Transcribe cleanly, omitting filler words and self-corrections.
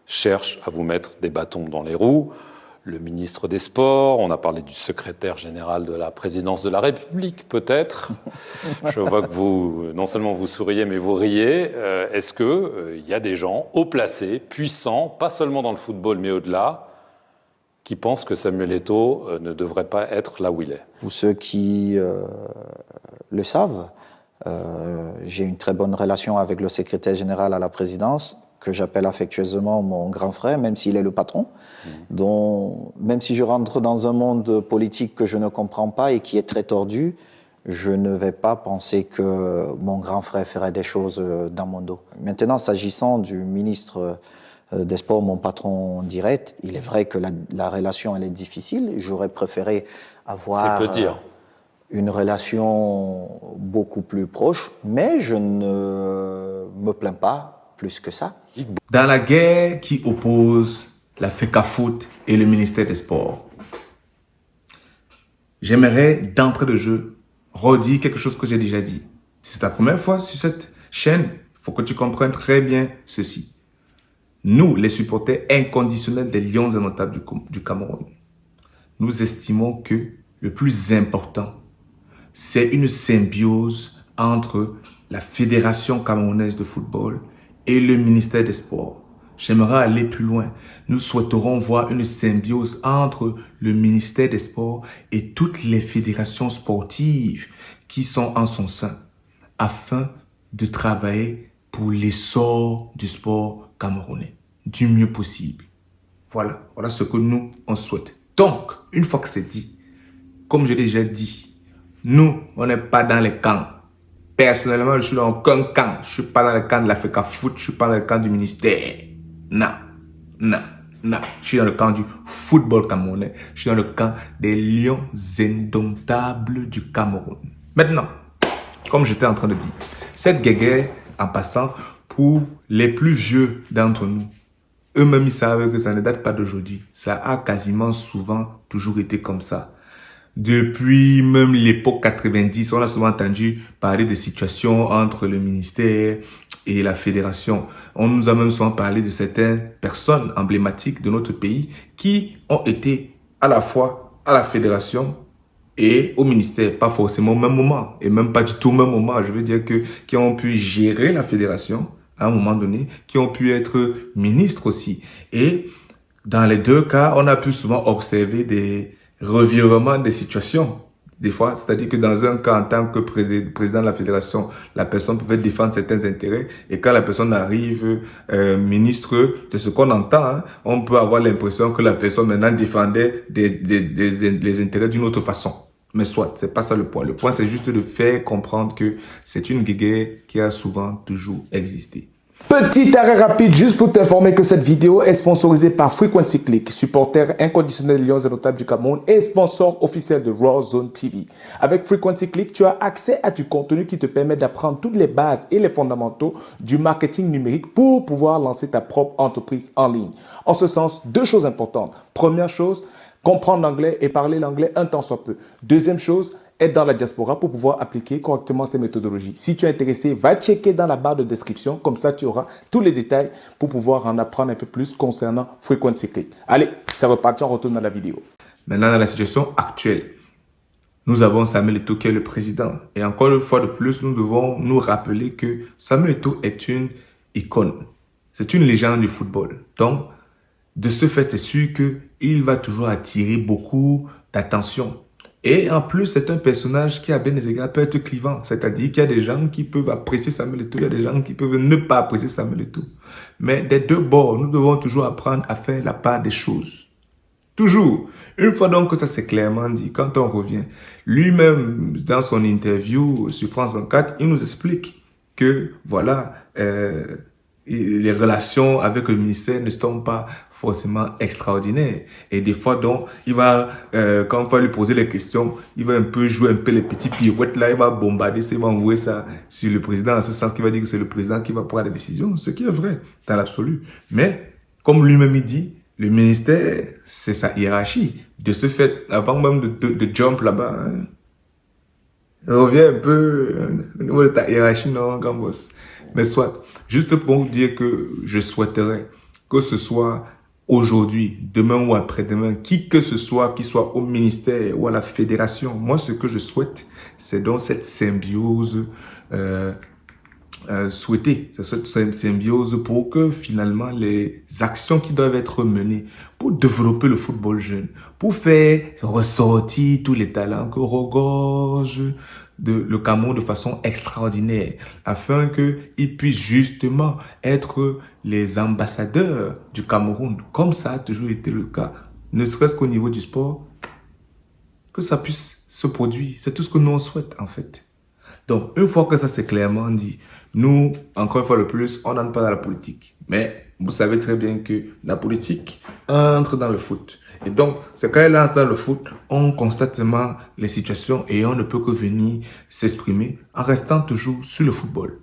cherchent à vous mettre des bâtons dans les roues. Le ministre des Sports, on a parlé du secrétaire général de la présidence de la République, peut-être. Je vois que vous, non seulement vous souriez, mais vous riez. Est-ce qu'il y a des gens haut placés, puissants, pas seulement dans le football, mais au-delà, qui pensent que Samuel Eto'o ne devrait pas être là où il est? Pour ceux qui le savent, j'ai une très bonne relation avec le secrétaire général à la présidence, que j'appelle affectueusement mon grand frère, même s'il est le patron. Donc, même si je rentre dans un monde politique que je ne comprends pas et qui est très tordu, je ne vais pas penser que mon grand frère ferait des choses dans mon dos. Maintenant, s'agissant du ministre des Sports, mon patron direct, il est vrai que la relation elle est difficile. J'aurais préféré avoir une relation beaucoup plus proche, mais je ne me plains pas plus que ça. Dans la guerre qui oppose la FECAFOOT et le ministère des Sports, j'aimerais d'entrée de jeu redire quelque chose que j'ai déjà dit. Si c'est ta première fois sur cette chaîne, il faut que tu comprennes très bien ceci. Nous, les supporters inconditionnels des Lions indomptables du Cameroun, nous estimons que le plus important, c'est une symbiose entre la Fédération camerounaise de football et le ministère des Sports. J'aimerais aller plus loin. Nous souhaiterons voir une symbiose entre le ministère des Sports et toutes les fédérations sportives qui sont en son sein, afin de travailler pour l'essor du sport camerounais du mieux possible. Voilà ce que nous, on souhaite. Donc, une fois que c'est dit, comme je l'ai déjà dit, nous, on n'est pas dans les camps. Personnellement, je suis dans aucun camp. Je suis pas dans le camp de la FECAFOOT, je suis pas dans le camp du ministère. Non. Je suis dans le camp du football camerounais. Je suis dans le camp des Lions indomptables du Cameroun. Maintenant, comme j'étais en train de dire, cette guerre, en passant, pour les plus vieux d'entre nous, eux-mêmes ils savent que ça ne date pas d'aujourd'hui. Ça a quasiment souvent toujours été comme ça. Depuis même l'époque 90, on a souvent entendu parler de situations entre le ministère et la fédération. On nous a même souvent parlé de certaines personnes emblématiques de notre pays qui ont été à la fois à la fédération et au ministère, pas forcément au même moment, et même pas du tout au même moment. Je veux dire que qui ont pu gérer la fédération à un moment donné, qui ont pu être ministres aussi. Et dans les deux cas, on a pu souvent observer des revirements des situations. Des fois, c'est-à-dire que dans un cas, en tant que président de la fédération, la personne pouvait défendre certains intérêts, et quand la personne arrive ministre, de ce qu'on entend, hein, on peut avoir l'impression que la personne maintenant défendait les intérêts d'une autre façon. Mais soit, c'est pas ça le point. Le point, c'est juste de faire comprendre que c'est une guerre qui a souvent toujours existé. Petit arrêt rapide juste pour t'informer que cette vidéo est sponsorisée par Frequency Click, supporter inconditionnel des Lions indomptables du Cameroun et sponsor officiel de Raw Zone TV. Avec Frequency Click, tu as accès à du contenu qui te permet d'apprendre toutes les bases et les fondamentaux du marketing numérique pour pouvoir lancer ta propre entreprise en ligne. En ce sens, deux choses importantes. Première chose, comprendre l'anglais et parler l'anglais un temps soit peu. Deuxième chose, être dans la diaspora pour pouvoir appliquer correctement ces méthodologies. Si tu es intéressé, va checker dans la barre de description. Comme ça, tu auras tous les détails pour pouvoir en apprendre un peu plus concernant Frequency Click. Allez, ça repartit, on retourne dans la vidéo. Maintenant, dans la situation actuelle, nous avons Samuel Eto'o qui est le président. Et encore une fois de plus, nous devons nous rappeler que Samuel Eto'o est une icône. C'est une légende du football. Donc, de ce fait, c'est sûr qu'il va toujours attirer beaucoup d'attention. Et en plus, c'est un personnage qui, à bien des égards, peut être clivant. C'est-à-dire qu'il y a des gens qui peuvent apprécier Samuel Eto'o, il y a des gens qui peuvent ne pas apprécier Samuel Eto'o. Mais des deux bords, nous devons toujours apprendre à faire la part des choses. Toujours. Une fois donc que ça s'est clairement dit, quand on revient, lui-même, dans son interview sur France 24, il nous explique que, voilà, les relations avec le ministère ne sont pas forcément extraordinaires. Et des fois, donc, il va, quand on va lui poser les questions, il va un peu jouer un peu les petits pirouettes là, il va bombarder, il va envoyer ça sur le président, en ce sens qu'il va dire que c'est le président qui va prendre la décision, ce qui est vrai, dans l'absolu. Mais, comme lui-même il dit, le ministère, c'est sa hiérarchie. De ce fait, avant même de jump là-bas, hein, reviens un peu au niveau de ta hiérarchie, non, grand boss. Mais soit, juste pour dire que je souhaiterais que ce soit aujourd'hui, demain ou après-demain, qui que ce soit, qui soit au ministère ou à la fédération, moi, ce que je souhaite, c'est donc cette symbiose souhaitée, c'est cette symbiose pour que finalement les actions qui doivent être menées pour développer le football jeune, pour faire ressortir tous les talents que regorge le Cameroun de façon extraordinaire, afin qu'ils puissent justement être les ambassadeurs du Cameroun, comme ça a toujours été le cas, ne serait-ce qu'au niveau du sport, que ça puisse se produire. C'est tout ce que nous on souhaite en fait. Donc, une fois que ça c'est clairement dit, nous, encore une fois le plus, on n'entre pas dans la politique. Mais vous savez très bien que la politique entre dans le foot. Et donc, c'est quand elle entre dans le foot, on constate seulement les situations et on ne peut que venir s'exprimer en restant toujours sur le football.